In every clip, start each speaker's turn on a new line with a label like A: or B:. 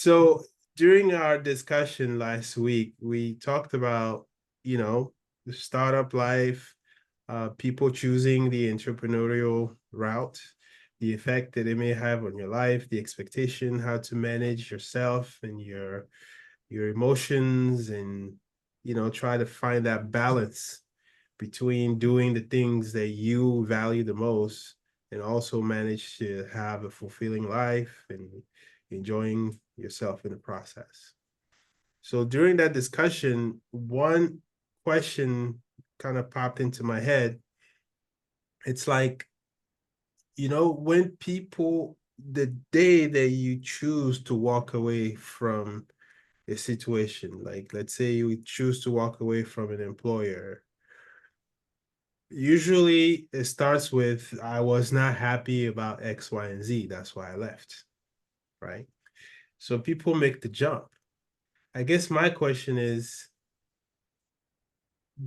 A: So during our discussion last week, we talked about, the startup life, people choosing the entrepreneurial route, the effect that it may have on your life, the expectation, how to manage yourself and your emotions, and try to find that balance between doing the things that you value the most and also manage to have a fulfilling life and enjoying yourself in the process. So during that discussion, one question kind of popped into my head. It's like, when people, the day that you choose to walk away from a situation, like let's say you choose to walk away from an employer, usually it starts with, I was not happy about X, Y, and Z. That's why I left, right? So people make the jump. I guess my question is,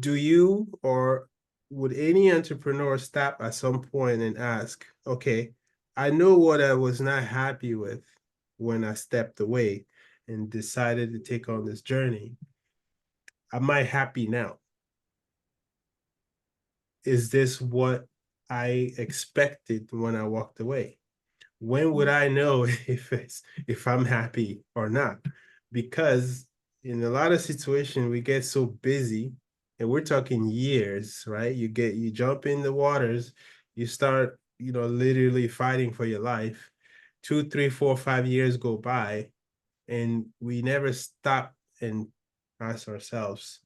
A: do you or would any entrepreneur stop at some point and ask, okay, I know what I was not happy with when I stepped away and decided to take on this journey. Am I happy now? Is this what I expected when I walked away? When would I know if I'm happy or not? Because in a lot of situations we get so busy, and we're talking years, right? You jump in the waters, you start, literally fighting for your life. 2, 3, 4, 5 years go by, and we never stop and ask ourselves,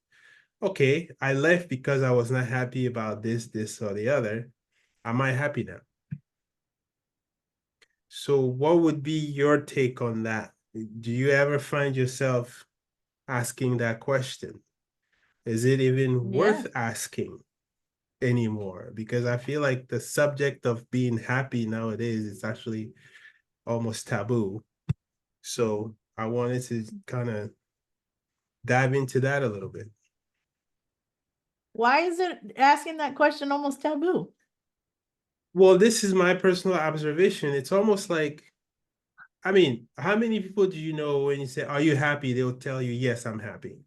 A: okay, I left because I was not happy about this, or the other. Am I happy now? So what would be your take on that? Do you ever find yourself asking that question? Is it even
B: Yeah.
A: worth asking anymore? Because I feel like the subject of being happy nowadays is actually almost taboo. So I wanted to kind of dive into that a little bit.
B: Why is it asking that question almost taboo?
A: Well, this is my personal observation. It's almost like, I mean, how many people do you know when you say, are you happy? They'll tell you, yes, I'm happy.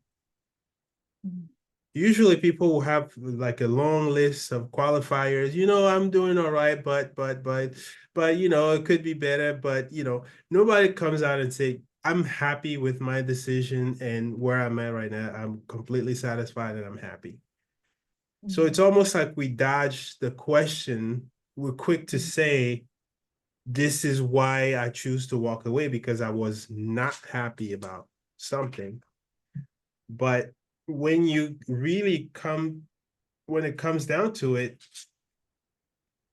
A: Usually people will have like a long list of qualifiers. I'm doing all right, but it could be better. But nobody comes out and say, I'm happy with my decision and where I'm at right now. I'm completely satisfied and I'm happy. So it's
B: Mhm.
A: almost like we dodge the question. We're quick to say, this is why I choose to walk away, because I was not happy about something. But when you really when it comes down to it,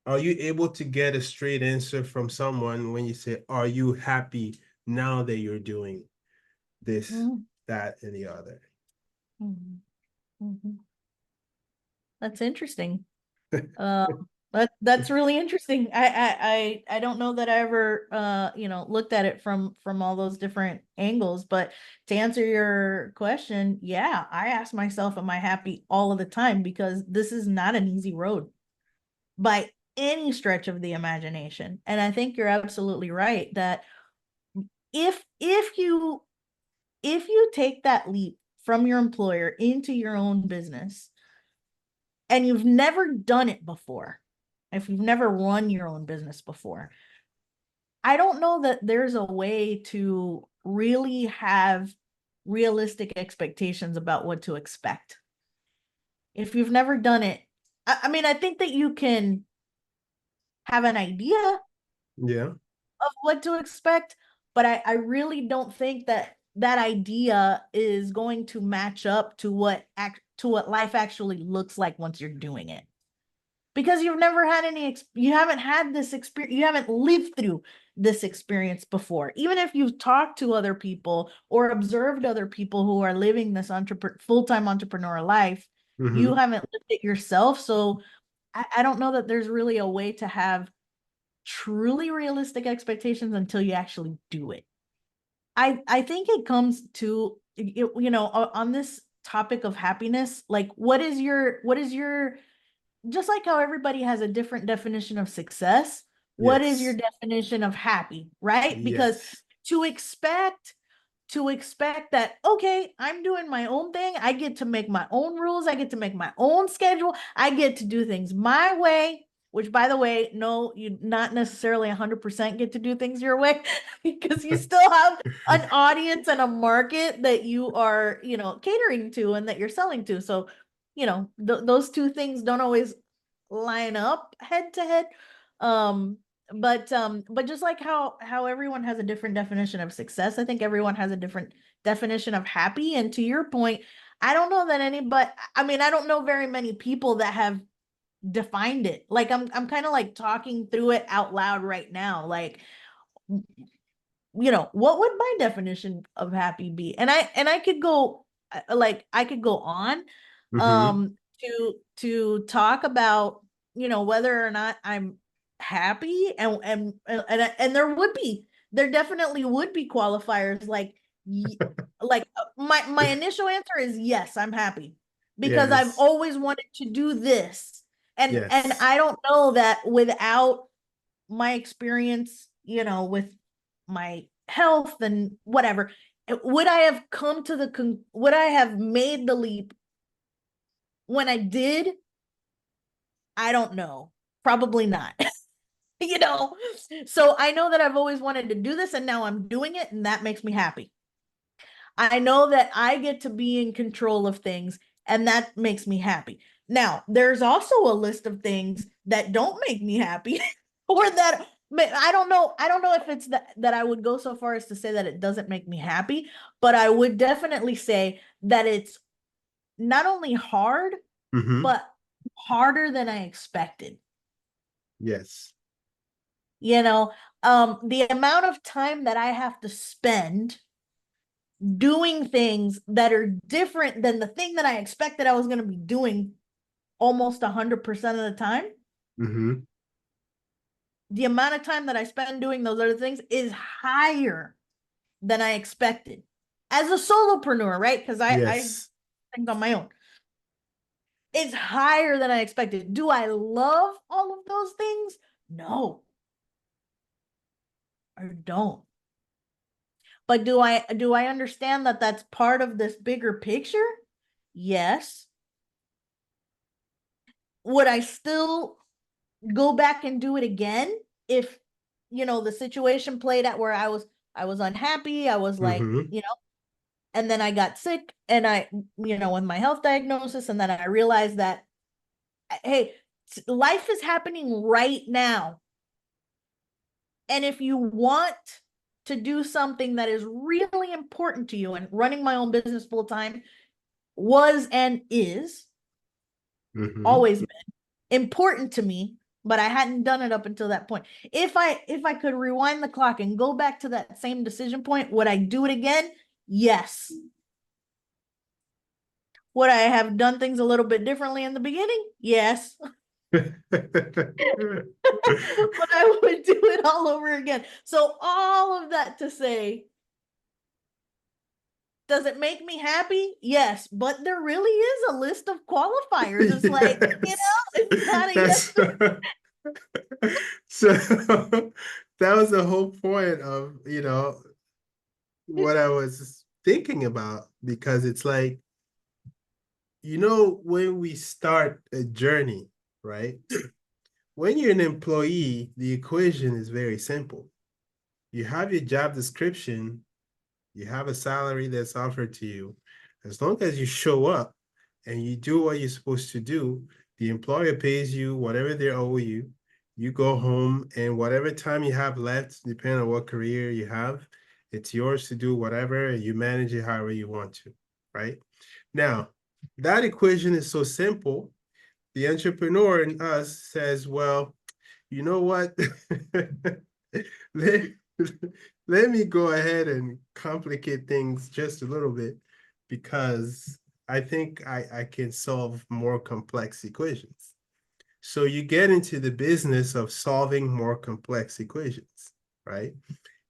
A: are you able to get a straight answer from someone when you say, are you happy now that you're doing this,
B: Mhm.
A: that, and the other?
B: Mhm. Mhm. That's interesting. That's really interesting. I don't know that I ever looked at it from all those different angles, but to answer your question, yeah, I ask myself, am I happy all of the time? Because this is not an easy road by any stretch of the imagination. And I think you're absolutely right that if you take that leap from your employer into your own business and you've never done it before, if you've never run your own business before, I don't know that there's a way to really have realistic expectations about what to expect. If you've never done it, I mean, I think that you can have an idea
A: Yeah.
B: of what to expect, but I really don't think that that idea is going to match up to what life actually looks like once you're doing it. Because you've never had you haven't had this experience, you haven't lived through this experience before. Even if you've talked to other people or observed other people who are living this full-time entrepreneur life, you
A: Mm-hmm.
B: haven't lived it yourself. So I don't know that there's really a way to have truly realistic expectations until you actually do it. I think it comes to on this topic of happiness, like what is your just like how everybody has a different definition of success, what is your
A: Yes.
B: definition of happy, right? Because
A: Yes.
B: to expect to expect that, okay, I'm doing my own thing. I get to make my own rules. I get to make my own schedule. I get to do things my way, which, by the way, no, you not necessarily 100% get to do things your way because you still have an audience and a market that you are, catering to and that you're selling to. So, those two things don't always line up head to head. But just like how everyone has a different definition of success, I think everyone has a different definition of happy. And to your point, I don't know that anybody, I mean, I don't know very many people that have defined it. Like I'm kind of like talking through it out loud right now. Like, what would my definition of happy be? And I could go, like I could go on
A: Mm-hmm.
B: to talk about, whether or not I'm happy, and there definitely would be qualifiers, like my initial answer is yes, I'm happy because I've
A: Yes.
B: always wanted to do this. And
A: Yes.
B: I don't know that without my experience, with my health and whatever, would I have come to would I have made the leap when I did? I don't know. Probably not. you know? So I know that I've always wanted to do this and now I'm doing it and that makes me happy. I know that I get to be in control of things and that makes me happy. Now, there's also a list of things that don't make me happy or that I don't know. I don't know if it's that I would go so far as to say that it doesn't make me happy, but I would definitely say that it's not only hard,
A: Mm-hmm.
B: but harder than I expected.
A: Yes.
B: The amount of time that I have to spend doing things that are different than the thing that I expected I was going to be doing almost 100% of the time.
A: Mm-hmm.
B: The amount of time that I spend doing those other things is higher than I expected as a solopreneur, right? Because I
A: Yes.
B: think on my own. It's higher than I expected. Do I love all of those things? No, I don't. But do I understand that that's part of this bigger picture? Yes. Would I still go back and do it again if the situation played out where I was unhappy, I was like,
A: Mm-hmm.
B: and then I got sick and I with my health diagnosis, and then I realized that, hey, life is happening right now. And if you want to do something that is really important to you, and running my own business full time was and is
A: Mm-hmm.
B: always been important to me, but I hadn't done it up until that point. If I could rewind the clock and go back to that same decision point, would I do it again? Yes. Would I have done things a little bit differently in the beginning? Yes. But I would do it all over again. So all of that to say, does it make me happy? Yes, but there really is a list of qualifiers. It's like,
A: Yes.
B: it's not a yes.
A: That's so that was the whole point of, what I was thinking about, because it's like, when we start a journey, right? When you're an employee, the equation is very simple. You have your job description, you have a salary that's offered to you. As long as you show up and you do what you're supposed to do, the employer pays you whatever they owe you. You go home, and whatever time you have left, depending on what career you have, it's yours to do whatever, and you manage it however you want to, right? Now, that equation is so simple. The entrepreneur in us says, well, you know what? let, let me go ahead and complicate things just a little bit, because I think I can solve more complex equations. So you get into the business of solving more complex equations, right?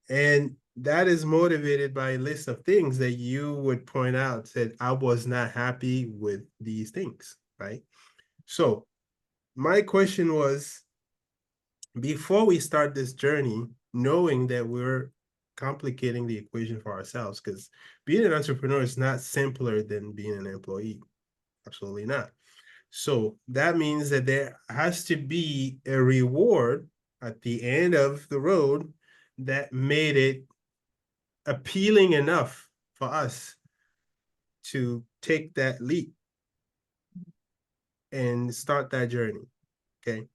A: And that is motivated by a list of things that you would point out, said, I was not happy with these things, right? So my question was, before we start this journey, knowing that we're complicating the equation for ourselves, because being an entrepreneur is not simpler than being an employee. Absolutely not. So that means that there has to be a reward at the end of the road that made it appealing enough for us to take that leap and start that journey. Okay.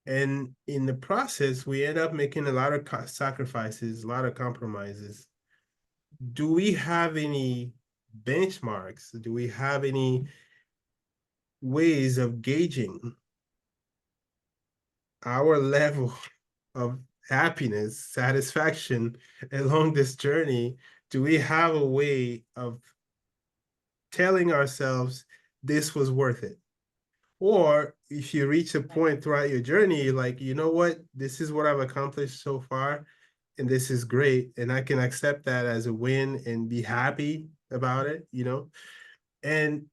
A: And in the process, we end up making a lot of sacrifices, a lot of compromises. Do we have any benchmarks? Do we have any ways of gauging our level of happiness, satisfaction along this journey? Do we have a way of telling ourselves this was worth it? Or if you reach a point throughout your journey, you're like, you know what, this is what I've accomplished so far, and this is great, and I can accept that as a win and be happy about it, you know? And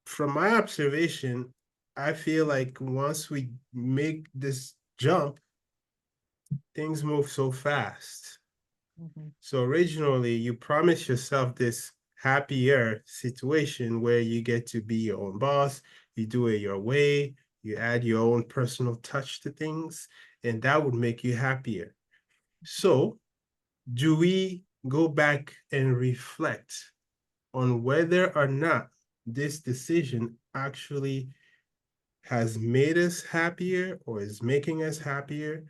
A: from my observation, I feel like once we make this jump, things move so fast.
B: Mhm.
A: So originally, you promise yourself this happier situation where you get to be your own boss, you do it your way, you add your own personal touch to things, and that would make you happier. So, do we go back and reflect on whether or not this decision actually has made us happier or is making us happier,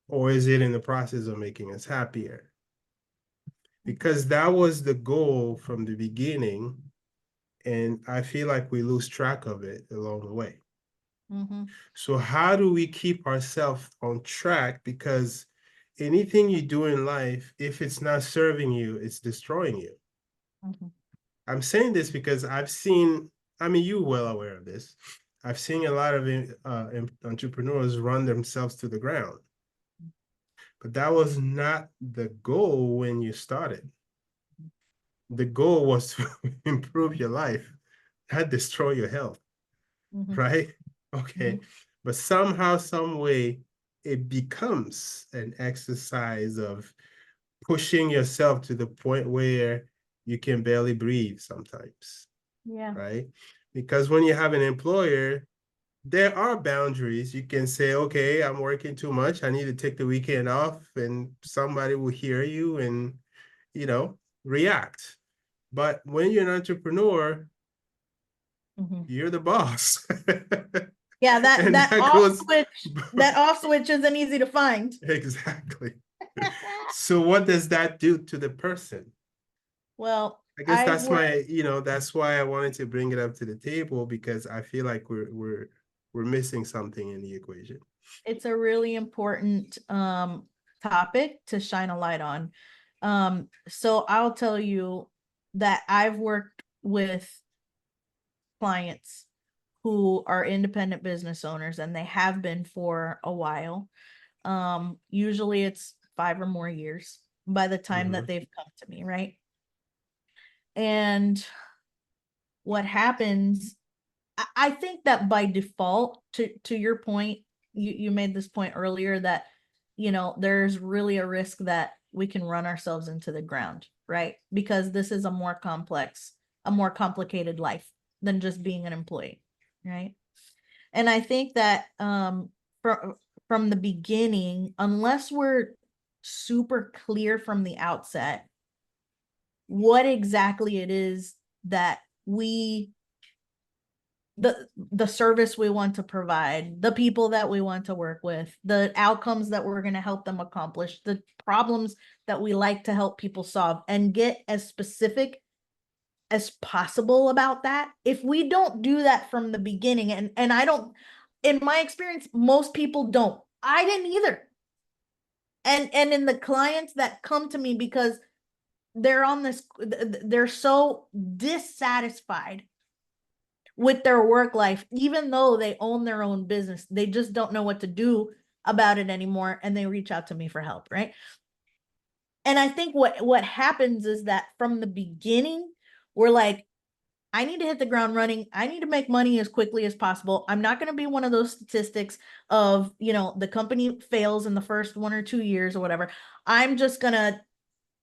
A: or is it in the process of making us happier? Because that was the goal from the beginning. And I feel like we lose track of it along the way.
B: Mhm.
A: So, how do we keep ourselves on track? Because anything you do in life, if it's not serving you, it's destroying you.
B: Mhm.
A: I'm saying this because I've seen, I mean, you're well aware of this. I've seen a lot of entrepreneurs run themselves to the ground, but that was not the goal when you started. The goal was to improve your life, not destroy your health,
B: Mhm.
A: right? Okay.
B: Mhm.
A: But somehow, some way, it becomes an exercise of pushing yourself to the point where you can barely breathe sometimes,
B: Yeah.
A: right? Because when you have an employer, there are boundaries. You can say, okay, I'm working too much. I need to take the weekend off, and somebody will hear you and, you know, react. But when you're an entrepreneur,
B: Mhm.
A: you're the boss.
B: Yeah, that
A: And
B: that
A: that
B: off
A: goes
B: switch, that off switch isn't easy to find.
A: exactly. So what does that do to the person?
B: Well,
A: I guess
B: I've
A: that's
B: worked,
A: my, you know, that's why I wanted to bring it up to the table, because I feel like we're missing something in the equation.
B: it's a really important topic to shine a light on. So I'll tell you that I've worked with clients who are independent business owners, and they have been for a while. Usually it's 5 or more years by the time that
A: Mhm.
B: they've come to me, right? And what happens, I think that by default, to your point, you made this point earlier that, there's really a risk that we can run ourselves into the ground, right? Because this is a more complicated life than just being an employee, right? And I think that from the beginning, unless we're super clear from the outset what exactly it is that we the service we want to provide, the people that we want to work with, the outcomes that we're going to help them accomplish, the problems that we like to help people solve, and get as specific as possible about that. If we don't do that from the beginning, and I don't, in my experience, most people don't. I didn't either. And in the clients that come to me because they're so dissatisfied with their work life, even though they own their own business, they just don't know what to do about it anymore, and they reach out to me for help, right? And I think what happens is that from the beginning, we're like, I need to hit the ground running. I need to make money as quickly as possible. I'm not going to be one of those statistics of, the company fails in the first 1 or 2 years or whatever. I'm just going to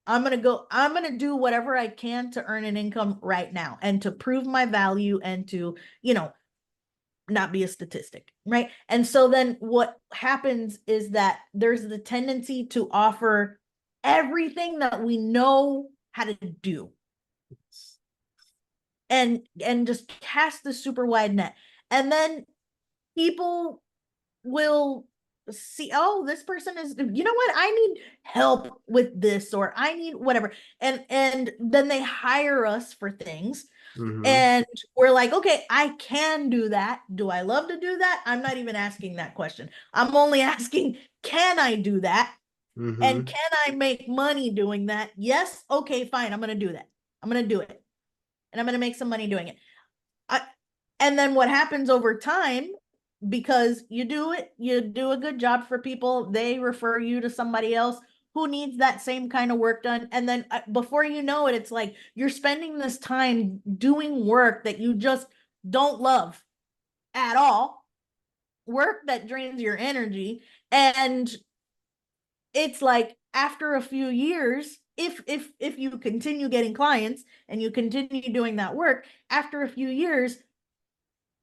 B: I'm going to do whatever I can to earn an income right now and to prove my value and to, not be a statistic, right? And so then what happens is that there's the tendency to offer everything that we know how to do and just cast the super wide net. And then people will see, oh, this person is, what, I need help with this, or I need whatever. And then they hire us for things.
A: Mm-hmm.
B: And we're like, okay, I can do that. Do I love to do that? I'm not even asking that question. I'm only asking, can I do that? And
A: Mm-hmm.
B: can I make money doing that? Yes. Okay, fine. I'm going to do that. I'm going to do it. And I'm going to make some money doing it. I, and then what happens over time, because you do it, you do a good job for people, they refer you to somebody else who needs that same kind of work done. And then before you know it, it's like you're spending this time doing work that you just don't love at all, work that drains your energy. And it's like after a few years, if you continue getting clients and you continue doing that work, after a few years,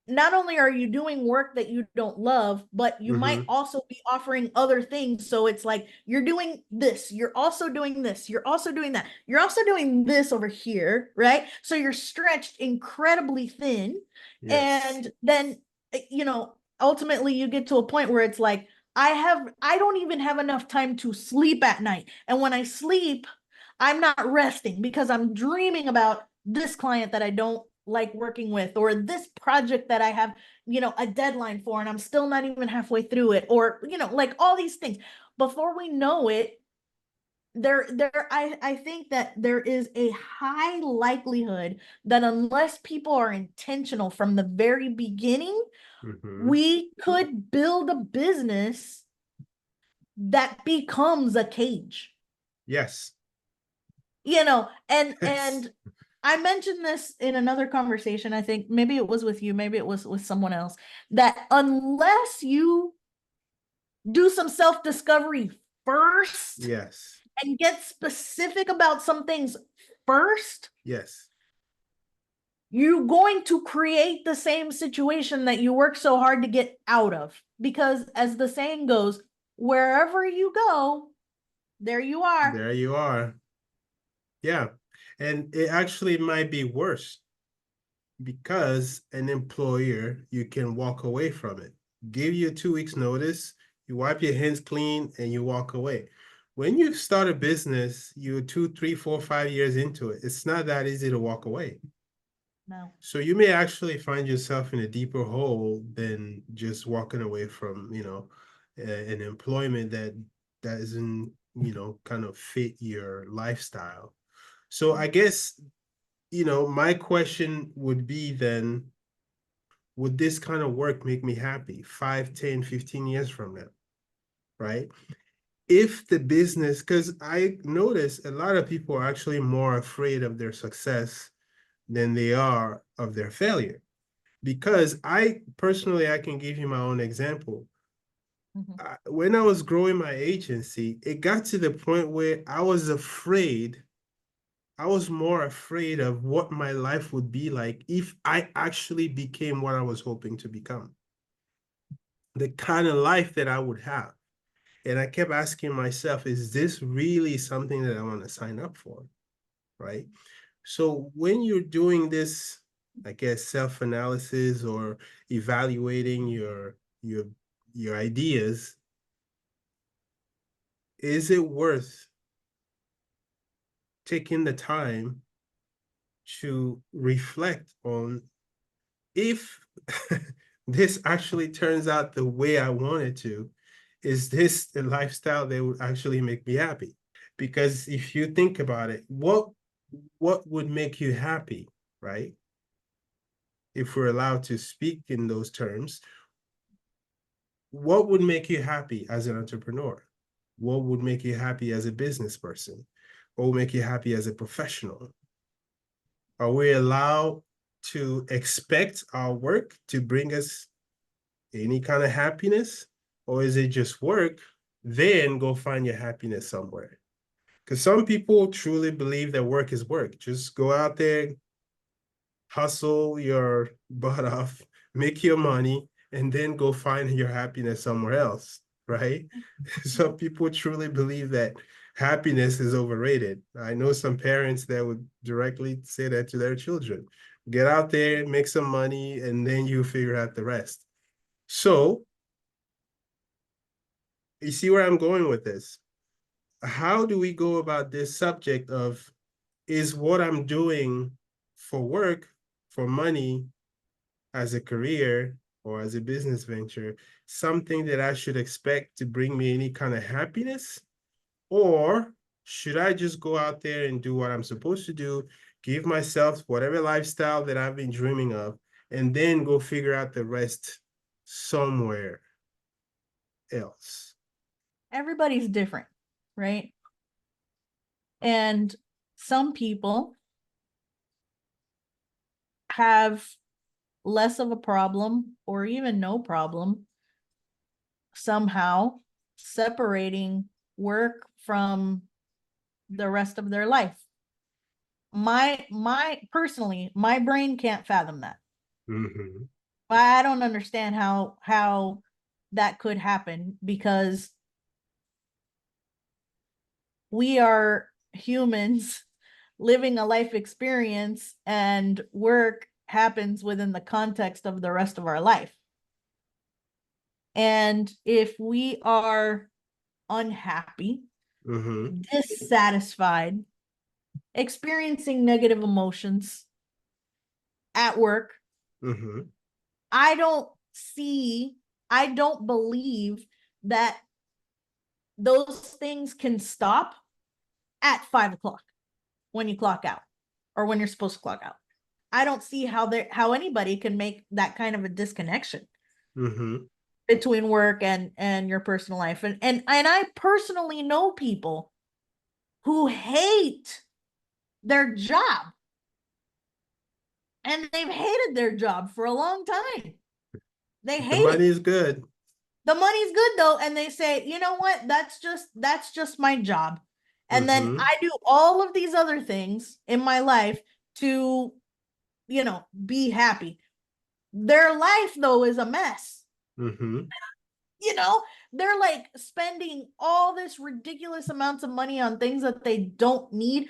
B: not only are you doing work that you don't love, but you might
A: Mm-hmm.
B: also be offering other things. So it's like you're doing this, you're also doing this, you're also doing that, you're also doing this over here, right? So you're stretched incredibly thin.
A: Yes.
B: And then, ultimately you get to a point where it's like, I don't even have enough time to sleep at night. And when I sleep, I'm not resting because I'm dreaming about this client that I don't like working with, or this project that I have, a deadline for, and I'm still not even halfway through it, or, like all these things. Before we know it, I think that there is a high likelihood that unless people are intentional from the very beginning,
A: Mm-hmm.
B: we could build a business that becomes a cage.
A: Yes. Yes.
B: And I mentioned this in another conversation. I think maybe it was with you, maybe it was with someone else, that unless you do some self-discovery first
A: Yes.
B: and get specific about some things first,
A: Yes.
B: you're going to create the same situation that you work so hard to get out of. Because as the saying goes, wherever you go, there you are.
A: There you are. Yeah. And it actually might be worse because an employer, you can walk away from it. Give you 2 weeks notice, you wipe your hands clean and you walk away. When you start a business, you're 2, 3, 4, 5 years into it. It's not that easy to walk away.
B: No.
A: So you may actually find yourself in a deeper hole than just walking away from, an employment that doesn't, kind of fit your lifestyle. So I guess, my question would be then, would this kind of work make me happy 5, 10, 15 years from now? Right? If the business, because I notice a lot of people are actually more afraid of their success than they are of their failure. Because I personally, I can give you my own example.
B: Mhm.
A: When I was growing my agency, it got to the point where I was afraid. I was more afraid of what my life would be like if I actually became what I was hoping to become, the kind of life that I would have. And I kept asking myself, is this really something that I want to sign up for? Right. So when you're doing this, I guess, self-analysis or evaluating your your ideas, is it worth taking the time to reflect on if this actually turns out the way I want it to? Is this the lifestyle that would actually make me happy? Because if you think about it, what would make you happy, right? If we're allowed to speak in those terms, what would make you happy as an entrepreneur? What would make you happy as a business person? What would make you happy as a professional? Are we allowed to expect our work to bring us any kind of happiness? Or is it just work, then go find your happiness somewhere? Because some people truly believe that work is work. Just go out there, hustle your butt off, make your money, and then go find your happiness somewhere else, right? Some people truly believe that happiness is overrated. I know some parents that would directly say that to their children. Get out there, make some money, and then you figure out the rest. So, you see where I'm going with this? How do we go about this subject of, is what I'm doing for work, for money, as a career or as a business venture, something that I should expect to bring me any kind of happiness? Or should I just go out there and do what I'm supposed to do, give myself whatever lifestyle that I've been dreaming of, and then go figure out the rest somewhere else?
B: Everybody's different, right? And some people have less of a problem or even no problem somehow separating work from the rest of their life. My personally, my brain can't fathom that.
A: Mm-hmm.
B: I don't understand how that could happen, because we are humans living a life experience, and work happens within the context of the rest of our life. And if we are unhappy,
A: Mm-hmm.
B: dissatisfied, experiencing negative emotions at work,
A: Mm-hmm.
B: I don't I don't believe that those things can stop at 5 o'clock when you clock out or when you're supposed to clock out. I don't see how anybody can make that kind of a disconnection
A: Mm-hmm.
B: between work and your personal life. And I personally know people who hate their job, and they've hated their job for a long time. They
A: The
B: hate
A: money
B: it.
A: is good.
B: The money's good though, and they say, you know what? That's just my job. And then
A: Mm-hmm.
B: I do all of these other things in my life to, be happy. Their life though is a mess.
A: Mm-hmm.
B: You know, they're like spending all this ridiculous amounts of money on things that they don't need.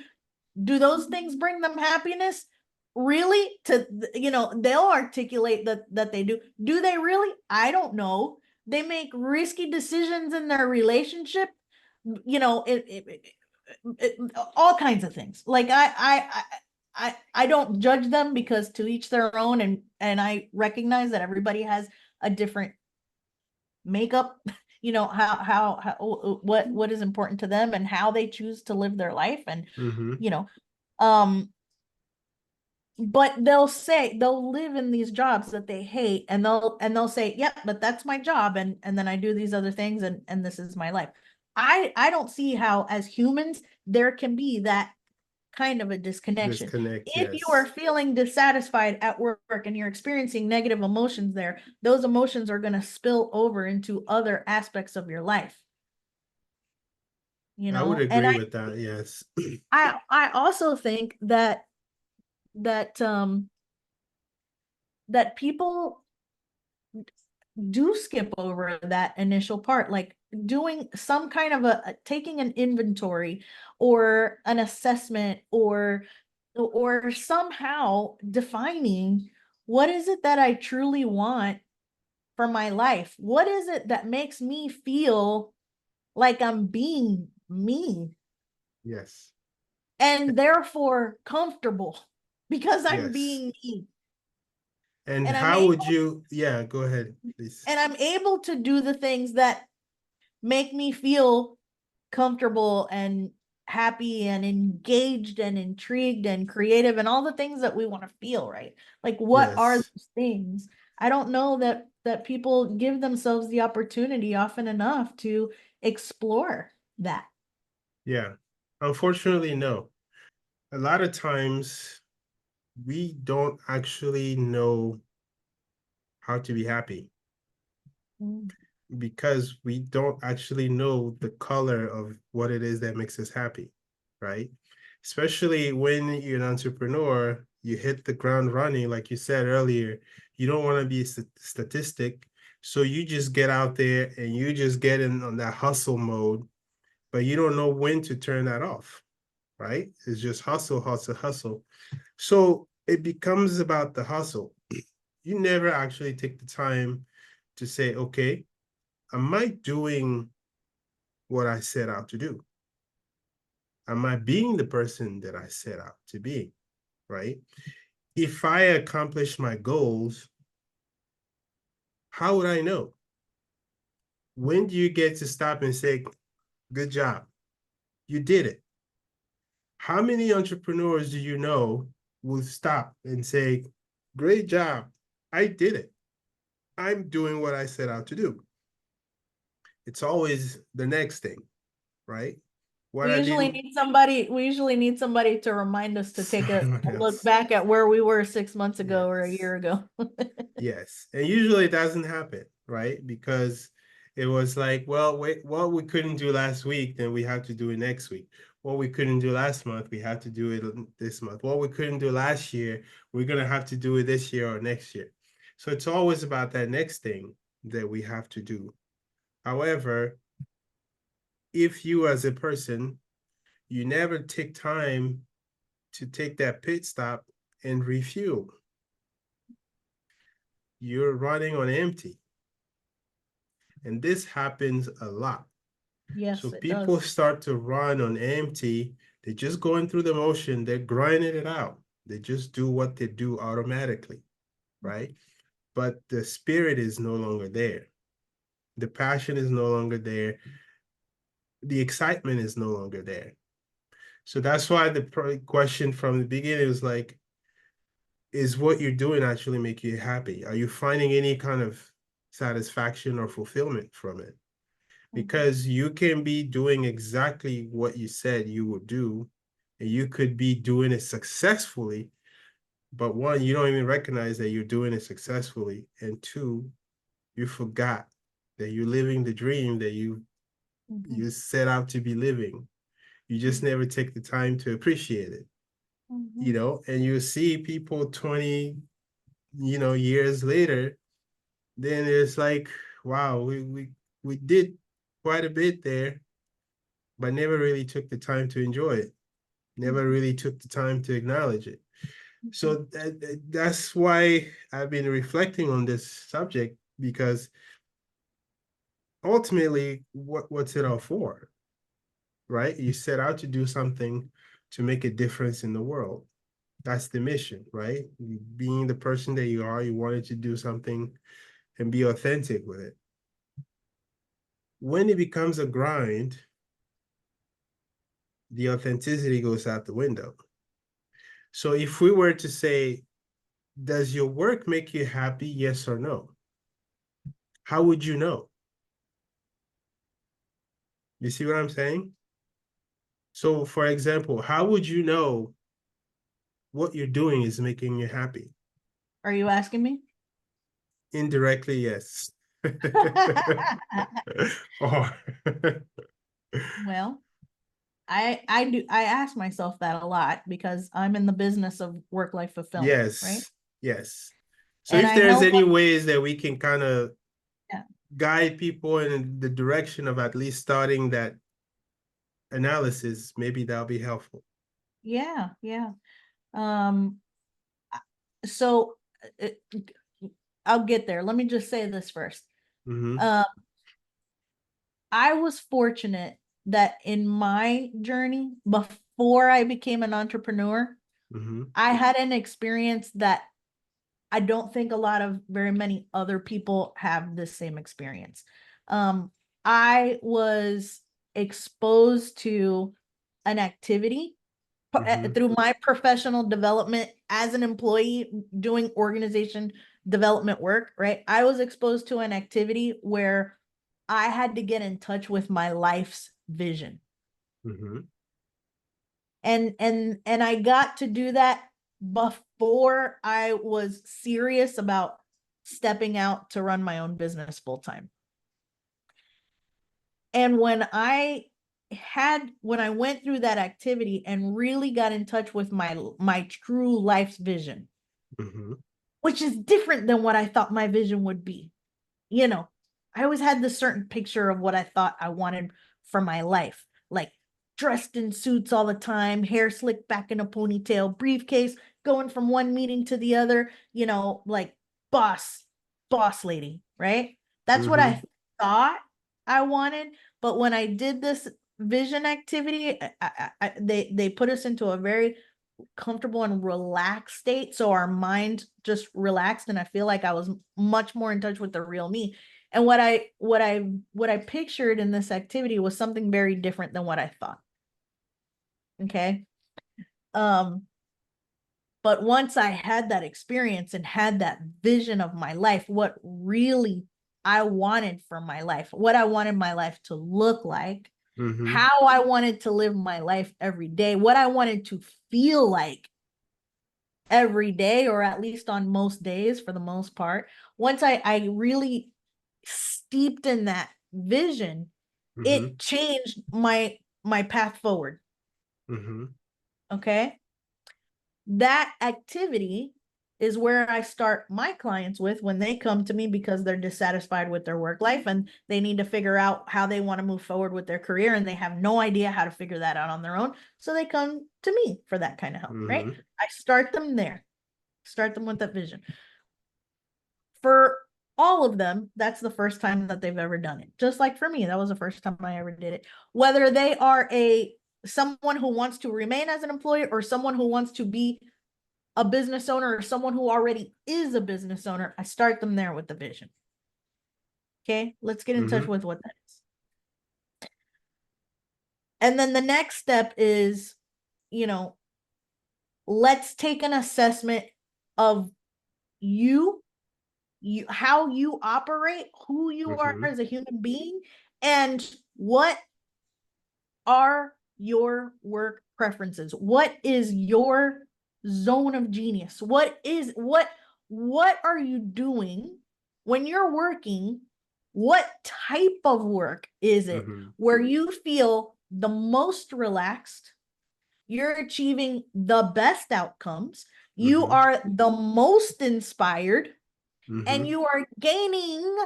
B: Do those things bring them happiness? Really? They'll articulate that they do. Do they really? I don't know. They make risky decisions in their relationship. All kinds of things. Like I don't judge them, because to each their own, and I recognize that everybody has a different makeup. What is important to them and how they choose to live their life, and
A: Mm-hmm.
B: you know um but they'll live in these jobs that they hate, and they'll say, yep, but that's my job, and then I do these other things, and this is my life. I don't see how, as humans, there can be that kind of a disconnection.
A: Disconnect,
B: If you are
A: yes.
B: feeling dissatisfied at work and you're experiencing negative emotions there, those emotions are going to spill over into other aspects of your life,
A: I would
B: and
A: agree with that, yes.
B: I also think that that people do skip over that initial part, like doing some kind of taking an inventory or an assessment, or somehow defining, what is it that I truly want for my life? What is it that makes me feel like I'm being me
A: Yes.
B: and therefore comfortable because I'm
A: Yes.
B: being me?
A: And
B: And I'm
A: how would
B: able
A: you, yeah, go ahead, please.
B: and I'm able to do the things that make me feel comfortable and happy and engaged and intrigued and creative and all the things that we want to feel, right? Like, what are
A: Yes.
B: those things? I don't know that people give themselves the opportunity often enough to explore that.
A: Yeah. Unfortunately, no. A lot of times we don't actually know how to be happy
B: Mm.
A: because we don't actually know the color of what it is that makes us happy, right? Especially when you're an entrepreneur, you hit the ground running, like you said earlier. You don't want to be a statistic. So you just get out there and you just get in on that hustle mode, but you don't know when to turn that off, right? It's just hustle, hustle, hustle. So it becomes about the hustle. You never actually take the time to say, okay, am I doing what I set out to do? Am I being the person that I set out to be? Right? If I accomplish my goals, how would I know? When do you get to stop and say, good job, you did it? How many entrepreneurs do you know will stop and say, great job, I did it? I'm doing what I set out to do. It's always the next thing, right? What
B: We
A: I
B: usually
A: didn't,
B: need somebody, we usually need somebody to remind us to take a
A: someone
B: look
A: else.
B: back at where we were 6 months ago or a
A: Yes.
B: year ago.
A: Yes. And usually it doesn't happen, right? Because it was like, well, wait, what we couldn't do last week, then we have to do it next week. What we couldn't do last month, we have to do it this month. What we couldn't do last year, we're going to have to do it this year or next year. So it's always about that next thing that we have to do. However, if you as a person, you never take time to take that pit stop and refuel, you're running on empty. And this happens a lot. So
B: Yes, it
A: people
B: does.
A: start to run on empty. They're just going through the motion. They're grinding it out. They just do what they do automatically, right? But the spirit is no longer there. The passion is no longer there. The excitement is no longer there. So that's why the question from the beginning was like, is what you're doing actually make you happy? Are you finding any kind of satisfaction or fulfillment from it?
B: Mhm.
A: Because you can be doing exactly what you said you would do, and you could be doing it successfully, but one, you don't even recognize that you're doing it successfully, and two, you forgot that you're living the dream that
B: Mhm.
A: you set out to be living. You just never take the time to appreciate it,
B: Mhm.
A: and you see people 20, years later, then it's like, wow, we did quite a bit there, but never really took the time to enjoy it, never
B: Mhm.
A: really took the time to acknowledge it.
B: Mhm.
A: So that's why I've been reflecting on this subject, because ultimately, what's it all for, right? You set out to do something to make a difference in the world. That's the mission, right? Being the person that you are, you wanted to do something and be authentic with it. When it becomes a grind, the authenticity goes out the window. So if we were to say, does your work make you happy? Yes or no? How would you know? You see what I'm saying? So, for example, how would you know what you're doing is making you happy?
B: Are you asking me?
A: Indirectly, yes. Or,
B: Well, I ask myself that a lot because I'm in the business of work-life fulfillment, right?
A: yes, yes. So,
B: And
A: if
B: I
A: there's
B: know
A: any
B: what,
A: ways that we can kind of
B: yeah,
A: guide people in the direction of at least starting that analysis, maybe that'll be helpful.
B: yeah, yeah. Um, so uh, I'll get there. Let me just say this first.
A: Mm-hmm.
B: Um, I was fortunate that in my journey, before I became an entrepreneur,
A: Mm-hmm.
B: I had an experience that I don't think a lot of very many other people have the same experience. Um, I was exposed to an activity
A: Mm-hmm.
B: through my professional development as an employee doing organization development work, right? I was exposed to an activity where I had to get in touch with my life's vision.
A: Mm-hmm.
B: And I got to do that before I was serious about stepping out to run my own business full time. And when I went through that activity and really got in touch with my true life's vision, which is different than what I thought my vision would be. You know, I always had this certain picture of what I thought I wanted for my life, like dressed in suits all the time, hair slicked back in a ponytail, briefcase, going from one meeting to the other, like boss lady, right? That's what I thought I wanted. But when I did this vision activity, they put us into a very comfortable and relaxed state, so our mind just relaxed, and I feel like I was much more in touch with the real me. And what I pictured in this activity was something very different than what I thought. Okay. But once I had that experience and had that vision of my life, what really I wanted for my life, what I wanted my life to look like, how I wanted to live my life every day, what I wanted to feel like every day, or at least on most days for the most part. Once I really steeped in that vision, it changed my path forward. Okay. That activity is where I start my clients with when they come to me because they're dissatisfied with their work life and they need to figure out how they want to move forward with their career and they have no idea how to figure that out on their own. So they come to me for that kind of help, right? I start them there, start them with that vision. For all of them, that's the first time that they've ever done it. Just like for me, that was the first time I ever did it. Whether they are someone who wants to remain as an employee or someone who wants to be a business owner or someone who already is a business owner, I start them there with the vision. Okay, let's get in touch with what that is. And then the next step is, let's take an assessment of you, how you operate, who you are as a human being, and what are your work preferences? What is your zone of genius? What are you doing when you're working? What type of work is it where you feel the most relaxed? You're achieving the best outcomes. You are the most inspired, and you are gaining,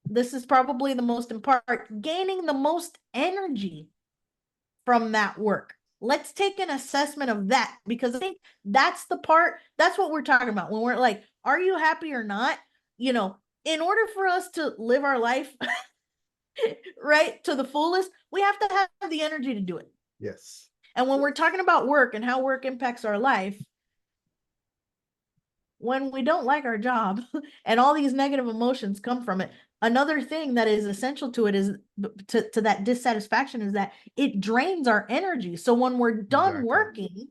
B: this is probably the most important, gaining the most energy from that work. Let's take an assessment of that, because I think that's the part, that's what we're talking about when we're like, are you happy or not? In order for us to live our life right to the fullest, we have to have the energy to do it.
A: Yes.
B: And when we're talking about work and how work impacts our life, when we don't like our job and all these negative emotions come from it, another thing that is essential to it is to that dissatisfaction is that it drains our energy. So when we're done working,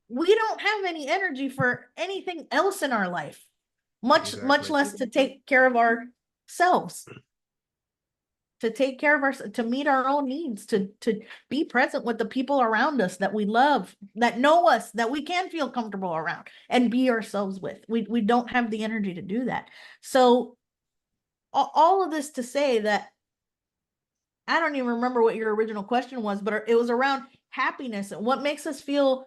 B: we don't have any energy for anything else in our life, much less to take care of ourselves, to take care of our, to meet our own needs, to be present with the people around us that we love, that know us, that we can feel comfortable around and be ourselves with. We don't have the energy to do that. So all of this to say that I don't even remember what your original question was, but it was around happiness and what makes us feel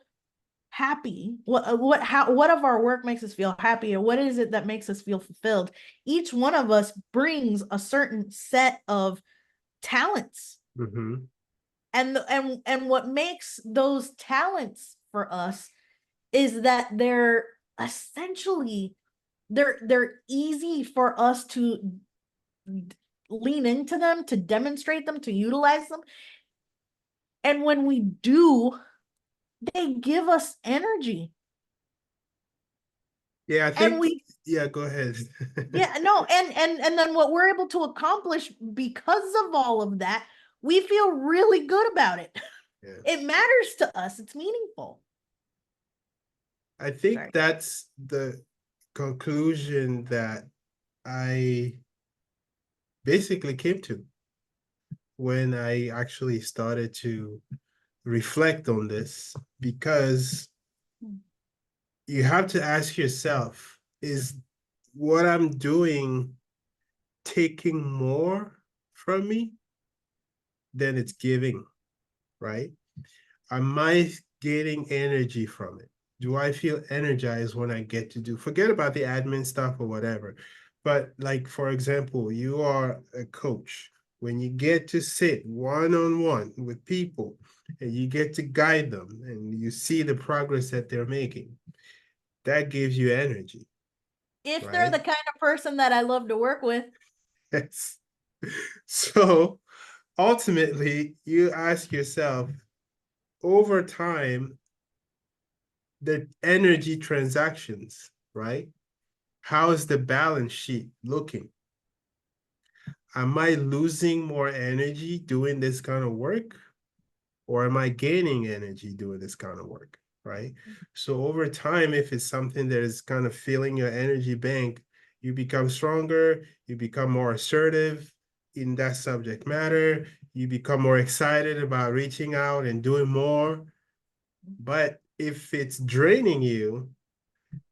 B: happy. What of our work makes us feel happy, or what is it that makes us feel fulfilled? Each one of us brings a certain set of talents. And what makes those talents for us is that they're essentially they're easy for us to lean into them, to demonstrate them, to utilize them. And when we do, they give us energy.
A: Yeah, I think yeah, go ahead.
B: Yeah, no, and then what we're able to accomplish because of all of that, we feel really good about it. Yeah. It matters to us. It's meaningful.
A: I think that's the conclusion that I basically came to when I actually started to reflect on this, because you have to ask yourself, is what I'm doing taking more from me than it's giving, right? Am I getting energy from it? Do I feel energized when I get to do, forget about the admin stuff or whatever. But like, for example, you are a coach. When you get to sit one-on-one with people and you get to guide them and you see the progress that they're making, that gives you energy,
B: If they're
A: right?
B: the kind of person that I love to work with.
A: Yes. So ultimately, you ask yourself, over time, the energy transactions, right? How is the balance sheet looking? Am I losing more energy doing this kind of work? Or am I gaining energy doing this kind of work? Right. So over time, if it's something that is kind of filling your energy bank, you become stronger, you become more assertive in that subject matter, you become more excited about reaching out and doing more. But if it's draining you,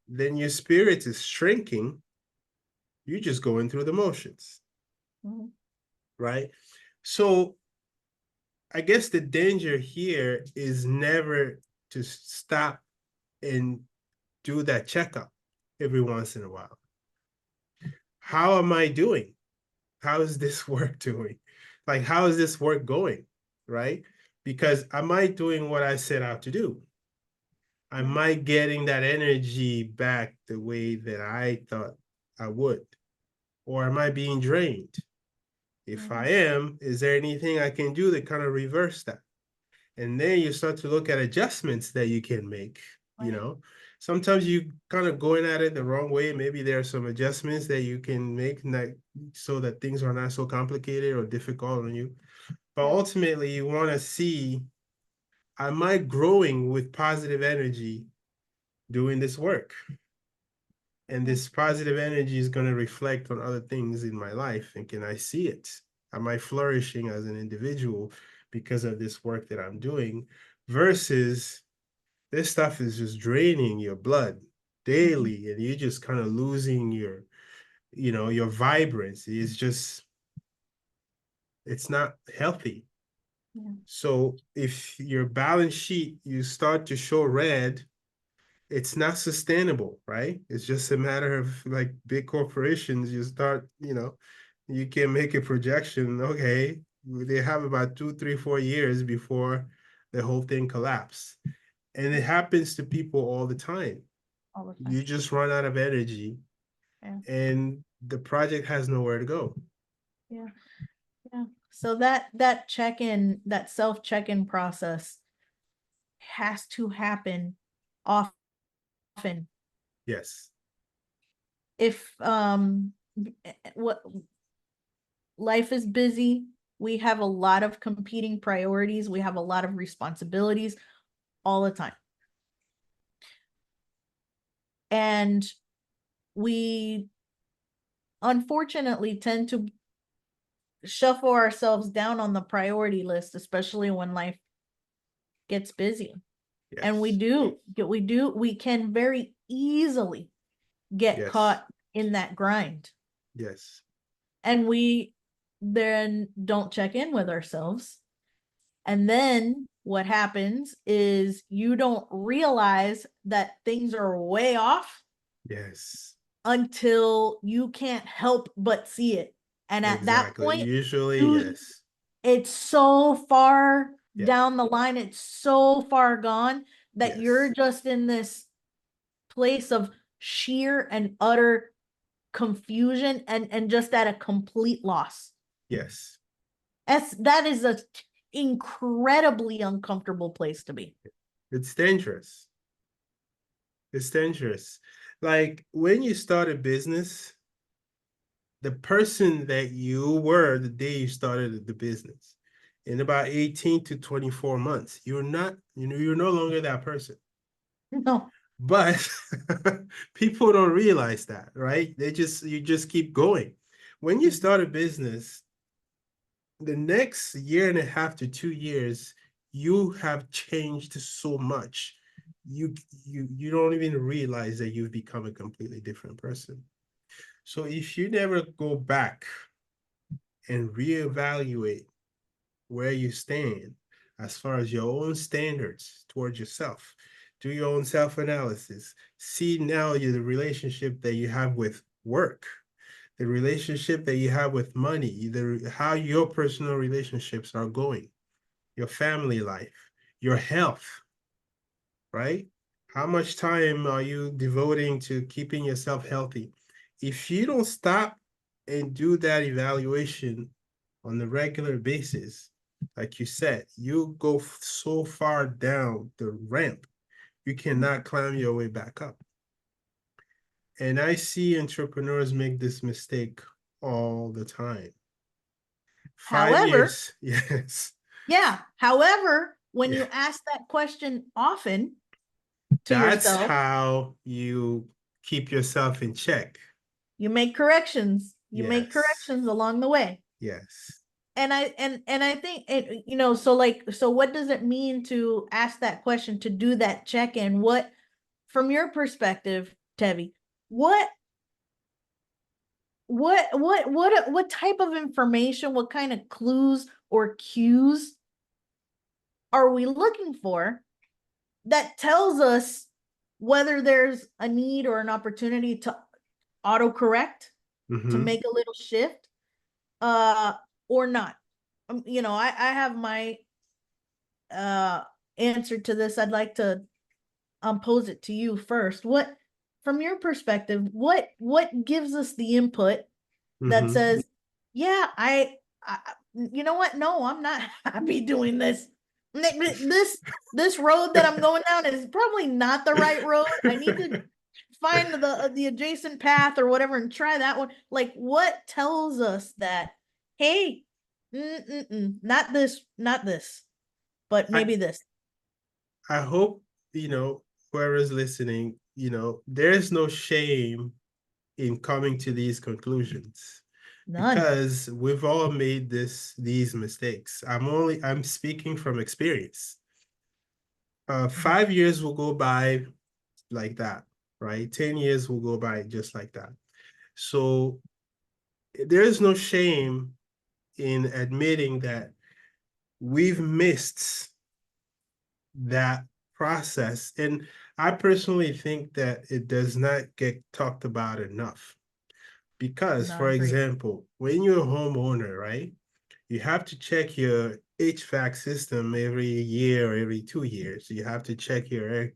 A: then your spirit is shrinking. You're just going through the motions,
B: Mhm.
A: right? So I guess the danger here is never to stop and do that checkup every once in a while. How am I doing? How is this work doing? Like, how is this work going? Right? Because am I doing what I set out to do? Am
B: Yeah.
A: I getting that energy back the way that I thought I would? Or am I being drained? If I
B: Mhm.
A: am, is there anything I can do to kind of reverse that? And then you start to look at adjustments that you can make, you
B: Right.
A: know. Sometimes you kind of going at it the wrong way. Maybe there are some adjustments that you can make so that things are not so complicated or difficult on you. But
B: Yeah.
A: ultimately, you want to see, am I growing with positive energy doing this work? And
B: Yeah.
A: this positive energy is going to reflect on other things in my life. And can I see it? Am I flourishing as an individual because of this work that I'm doing? Versus this stuff is just draining your blood
B: Mhm.
A: daily, and you're just kind of losing your, your vibrancy. It's just, it's not healthy.
B: Yeah.
A: So if your balance sheet, you start to show red, it's not sustainable, right? It's just a matter of like big corporations. You start, you can make a projection. Okay, they have about 2, 3, 4 years before the whole thing collapse. And it happens to people all the time.
B: All the time.
A: You just run out of energy
B: Yeah.
A: and the project has nowhere to go.
B: Yeah. Yeah. So that check-in, that self-check-in process has to happen often.
A: Yes.
B: If what life is busy, we have a lot of competing priorities, we have a lot of responsibilities all the time. And we unfortunately tend to shuffle ourselves down on the priority list, especially when life gets busy. And
A: Yes.
B: we can very easily get
A: Yes.
B: caught in that grind.
A: Yes.
B: And we then don't check in with ourselves. And then what happens is you don't realize that things are way off
A: Yes.
B: until you can't help but see it. And at that
A: Exactly.
B: point,
A: Usually,
B: you
A: yes.
B: it's so far
A: Yeah.
B: down the line, it's so far gone that you're
A: Yes.
B: just in this place of sheer and utter confusion and just at a complete loss.
A: Yes.
B: That is a incredibly uncomfortable place to be.
A: It's dangerous. It's dangerous. Like when you start a business, the person that you were the day you started the business, in about 18 to 24 months, you're no longer that person.
B: No.
A: But people don't realize that, right? You just keep going. When you start a business, the next year and a half to 2 years, you have changed so much. you you don't even realize that you've become a completely different person. So if you never go back and reevaluate where you stand as far as your own standards towards yourself, do your own self-analysis, see now the relationship that you have with work, the relationship that you have with money, how your personal relationships are going, your family life, your health, right? How much time are you devoting to keeping yourself healthy? If you don't stop and do that evaluation on a regular basis, like you said, you go so far down the ramp, you cannot climb your way back up. And I see entrepreneurs make this mistake all the time. 5 years,
B: However,
A: yes,
B: yeah. However, when
A: yeah.
B: you ask that question often to
A: That's
B: yourself,
A: how you keep yourself in check.
B: you make corrections. You make
A: Yes,
B: corrections along the way.
A: yes.
B: And I think it, so what does it mean to ask that question, to do that check-in? What, from your perspective, Tevi, what what type of information, what kind of clues or cues are we looking for that tells us whether there's a need or an opportunity to autocorrect, to
A: Mm-hmm.
B: make a little shift, uh, or not? I have my uh answer to this. I'd like to pose it to you first. What, from your perspective, what gives us the input that
A: Mm-hmm.
B: says, yeah, I you know what? No, I'm not happy doing this. This road that I'm going down is probably not the right road. I need to find the adjacent path or whatever and try that one. Like, what tells us that, hey, not this, not this, but
A: I,
B: maybe this.
A: I hope, whoever's listening, there's no shame in coming to these conclusions
B: None.
A: because we've all made these mistakes. I'm speaking from experience.
B: Mhm.
A: 5 years will go by like that, right? 10 years will go by just like that. So there is no shame in admitting that we've missed that process. And I personally think that it does not get talked about enough. Because,
B: No,
A: for
B: agree.
A: example, when you're a homeowner, right, you have to check your HVAC system every year or every 2 years. You have to check your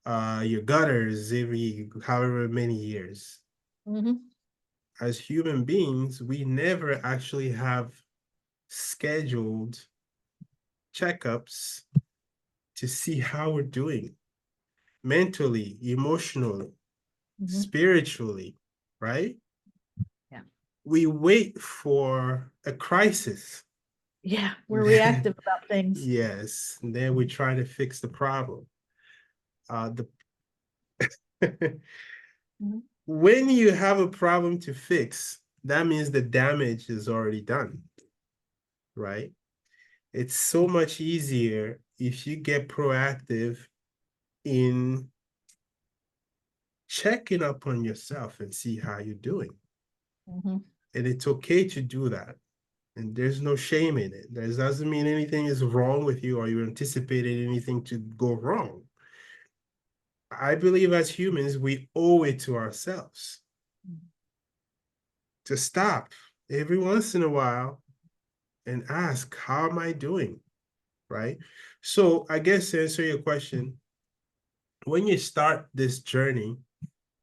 A: gutters every however many years.
B: Hmm.
A: As human beings, we never actually have scheduled checkups to see how we're doing mentally, emotionally,
B: Hmm.
A: spiritually, right?
B: Yeah.
A: We wait for a crisis.
B: Yeah, we're
A: Then,
B: reactive about things.
A: yes, then we try to fix the problem. The
B: Mhm.
A: when you have a problem to fix, that means the damage is already done, right? It's so much easier if you get proactive in checking up on yourself and see how you're doing.
B: Mhm.
A: And it's okay to do that. And there's no shame in it. That doesn't mean anything is wrong with you or you anticipated anything to go wrong. I believe as humans, we owe it to ourselves to stop every once in a while and ask, how am I doing? Right? So I guess to answer your question, when you start this journey,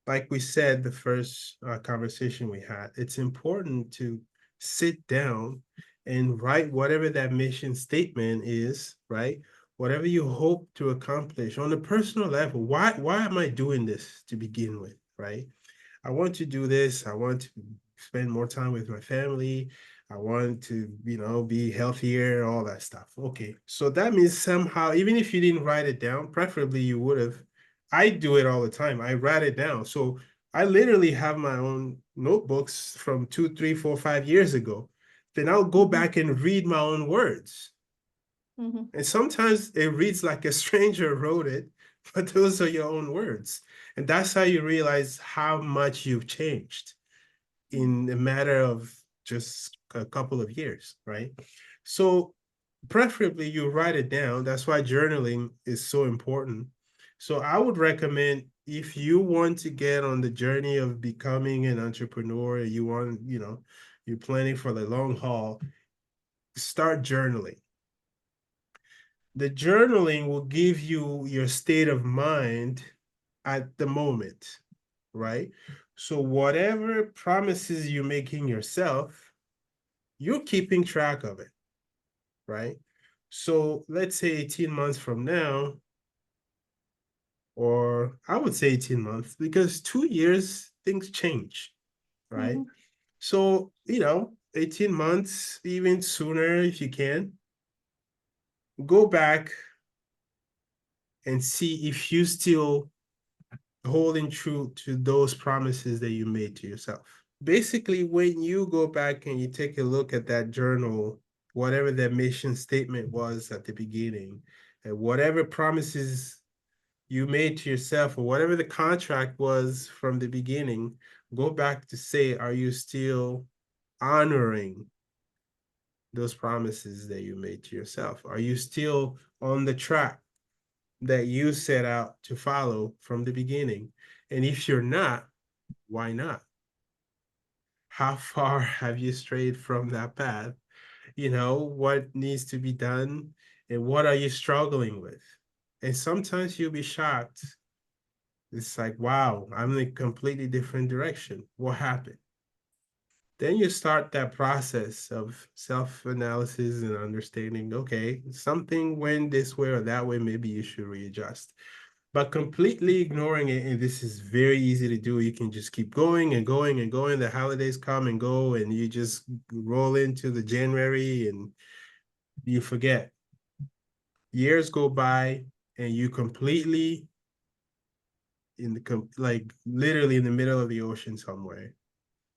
A: like we said, the first conversation we had, it's important to sit down and write whatever that mission statement is, right? Whatever you hope to accomplish on a personal level. Why am I doing this to begin with, right? I want to do this. I want to spend more time with my family. I want to, be healthier, all that stuff. Okay. So that means somehow, even if you didn't write it down, preferably you would have. I do it all the time. I write it down. So I literally have my own notebooks from 2, 3, 4, 5 years ago. Then I'll go
B: Mhm.
A: back and read my own words.
B: Mhm.
A: And sometimes it reads like a stranger wrote it. but those are your own words. And that's how you realize how much you've changed in a matter of just a couple of years, right? So preferably you write it down. That's why journaling is so important. So I would recommend, if you want to get on the journey of becoming an entrepreneur, you want, you're planning for the long haul, start journaling. The journaling will give you your state of mind at the moment, right? So whatever promises you're making yourself, you're keeping track of it, right? So let's say 18 months from now, or I would say 18 months, because 2 years, things change, right?
B: Mhm.
A: So, 18 months, even sooner if you can, go back and see if you still holding true to those promises that you made to yourself. Basically, when you go back and you take a look at that journal, whatever that mission statement was at the beginning, and whatever promises you made to yourself, or whatever the contract was from the beginning, go back to say, are you still honoring those promises that you made to yourself? Are you still on the track that you set out to follow from the beginning? And if you're not, why not? How far have you strayed from that path? What needs to be done, and what are you struggling with? And sometimes you'll be shocked. It's like, wow, I'm in a completely different direction. What happened? Then you start that process of self-analysis and understanding, okay, something went this way or that way, maybe you should readjust. But completely ignoring it, and this is very easy to do. You can just keep going and going and going. The holidays come and go, and you just roll into the January and you forget. Years go by, and you completely like literally in the middle of the ocean somewhere,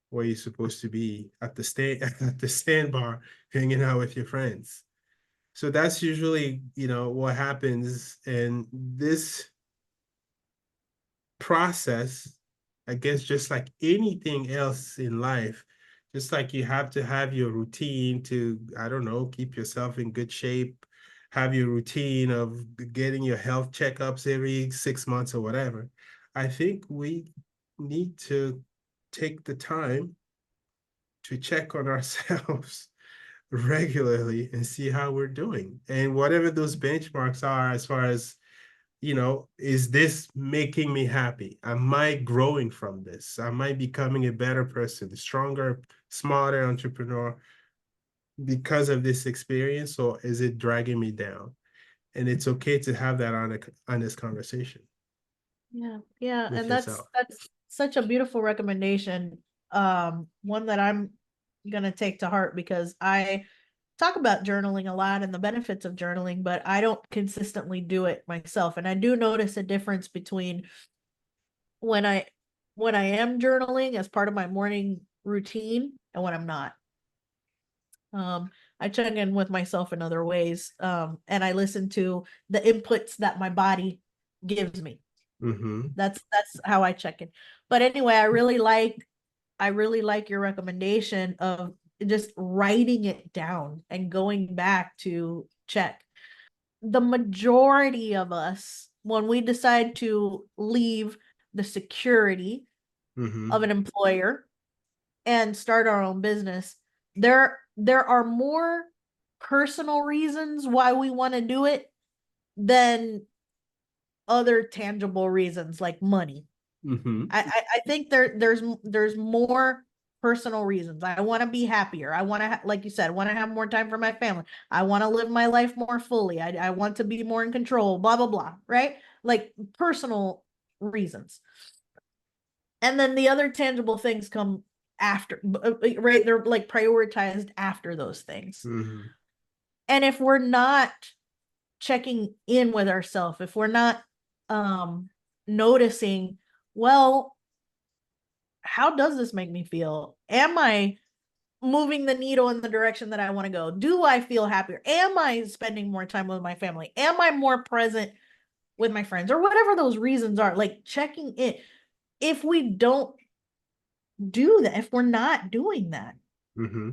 A: where you're supposed to be at the at the sandbar, hanging out with your friends. So that's usually, what happens. And this process, I guess, just like anything else in life, just like you have to have your routine to, I don't know, keep yourself in good shape, have your routine of getting your health checkups every 6 months or whatever. I think we need to take the time to check on ourselves regularly and see how we're doing. And whatever those benchmarks are, as far as, is this making me happy? Am I growing from this? Am I becoming a better person, a stronger, smarter entrepreneur because of this experience, or is it dragging me down? And it's okay to have that honest conversation
B: Yeah, yeah,
A: with
B: and that's
A: yourself.
B: that's such a beautiful recommendation. One that I'm gonna take to heart because I talk about journaling a lot and the benefits of journaling, but I don't consistently do it myself. And I do notice a difference between when I when I am journaling as part of my morning routine and when I'm not. Um, I check in with myself in other ways, and I listen to the inputs that my body gives me.
A: Mm-hmm.
B: That's how I check in. But anyway, I really like your recommendation of just writing it down and going back to check. The majority of us, when we decide to leave the security of
A: Mm-hmm.
B: an employer and start our own business, there are more personal reasons why we want to do it than other tangible reasons like money.
A: Mm-hmm.
B: I think there's more personal reasons. I want to be happier. I want to, like you said, want to have more time for my family. I want to live my life more fully. I want to be more in control, blah, blah, blah, right? Like personal reasons. And then the other tangible things come after, right? They're like prioritized after those things.
A: Mm-hmm.
B: And if we're not checking in with ourselves, if we're not noticing, well, how does this make me feel? Am I moving the needle in the direction that I want to go? Do I feel happier? Am I spending more time with my family? Am I more present with my friends or whatever those reasons are, like checking in. If we don't do that, if we're not doing that,
A: Mm-hmm.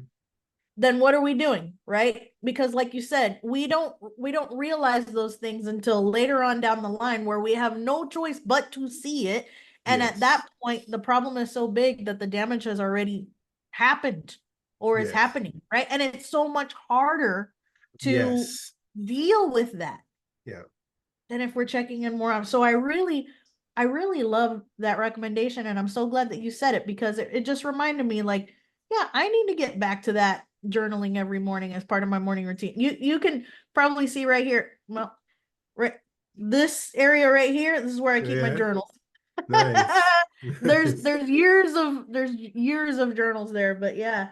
B: then what are we doing, right? Because like you said, we don't realize those things until later on down the line where we have no choice but to see it. And at
A: Yes.
B: that point, the problem is so big that the damage has already happened or is
A: Yes.
B: happening, right? And it's so much harder to
A: Yes.
B: deal with that
A: Yeah.
B: than if we're checking in more. So I really love that recommendation, and I'm so glad that you said it because it just reminded me, like, yeah, I need to get back to that journaling every morning as part of my morning routine. You can probably see right here, well, right this area right here, this is where I keep my
A: Yeah.
B: journals.
A: Nice.
B: there's years of journals there, but yeah.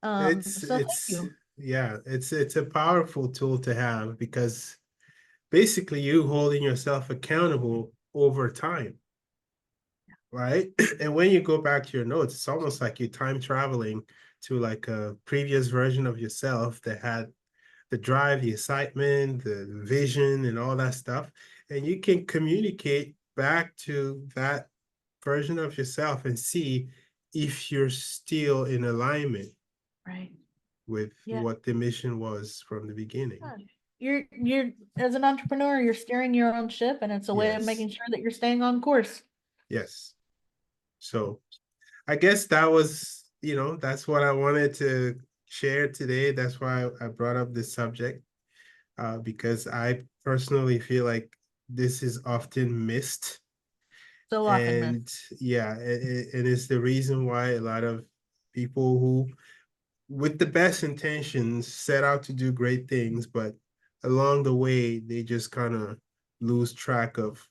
B: So thank
A: It's
B: you.
A: yeah, it's a powerful tool to have because basically you holding yourself accountable over time, right? And when you go back to your notes, it's almost like you're time traveling to like a previous version of yourself that had the drive, the excitement, the vision, and all that stuff. And you can communicate back to that version of yourself and see if you're still in alignment
B: Right.
A: with
B: Yeah.
A: what the mission was from the beginning.
B: Yeah. You're as an entrepreneur, you're steering your own ship, and it's a way of
A: Yes,
B: making sure that you're staying on course.
A: yes. So I guess that was, that's what I wanted to share today. That's why I brought up this subject, because I personally feel like this is often missed.
B: So often, man.
A: And yeah, and it's the reason why a lot of people who, with the best intentions, set out to do great things, but along the way, they just kind of lose track of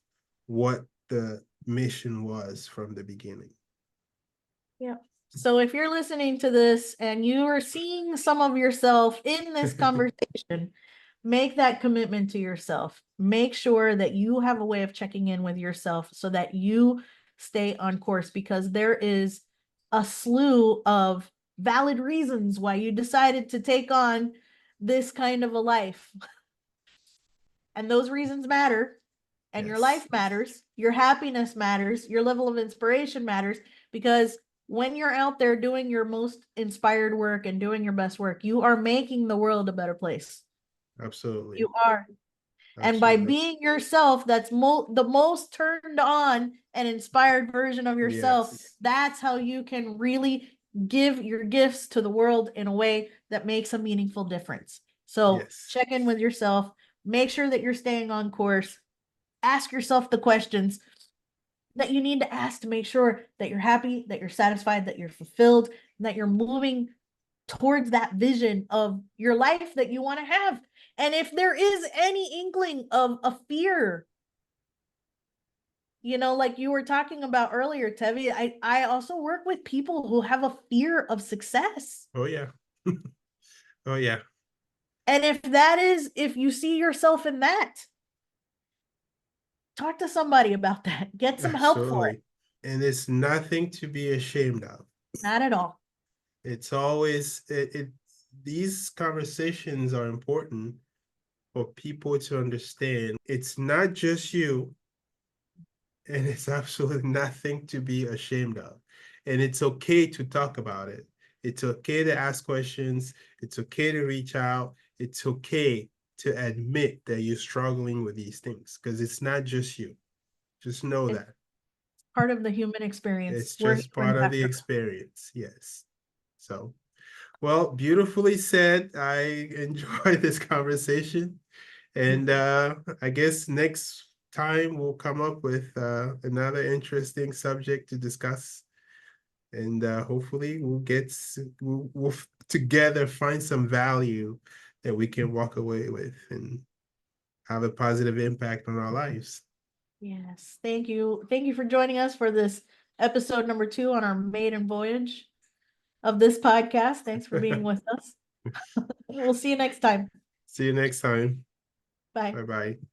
A: what the mission was from the beginning.
B: Yeah. So if you're listening to this and you are seeing some of yourself in this conversation, make that commitment to yourself. Make sure that you have a way of checking in with yourself so that you stay on course, because there is a slew of valid reasons why you decided to take on this kind of a life. And those reasons matter. And your
A: Yes,
B: life matters. Your happiness matters. Your level of inspiration matters, because when you're out there doing your most inspired work and doing your best work, you are making the world a better place.
A: absolutely.
B: You are. And by
A: Absolutely.
B: being yourself, that's the most turned on and inspired version of yourself.
A: Yes.
B: That's how you can really give your gifts to the world in a way that makes a meaningful difference. So
A: Yes.
B: check in with yourself, make sure that you're staying on course, ask yourself the questions that you need to ask to make sure that you're happy, that you're satisfied, that you're fulfilled, and that you're moving towards that vision of your life that you want to have. And if there is any inkling of a fear, like you were talking about earlier, Tevi, I also work with people who have a fear of success.
A: Oh yeah. Oh yeah.
B: And if you see yourself in that, talk to somebody about that. Get some help for it.
A: Absolutely. And it's nothing to be ashamed of.
B: Not at all.
A: It's always these conversations are important for people to understand. It's not just you, and it's absolutely nothing to be ashamed of. And it's okay to talk about it. It's okay to ask questions. It's okay to reach out. It's okay to admit that you're struggling with these things because it's not just you. Just know
B: It's
A: that.
B: part of the human experience.
A: It's
B: We're
A: just part
B: humans
A: of the
B: after
A: experience. Yes. So, well, beautifully said. I enjoyed this conversation. And I guess next time we'll come up with another interesting subject to discuss. And hopefully we'll together find some value that we can walk away with and have a positive impact on our lives.
B: Yes. Thank you. Thank you for joining us for this episode number 2 on our maiden voyage of this podcast. Thanks for being with us. We'll see you next time.
A: See you next time.
B: Bye.
A: Bye bye.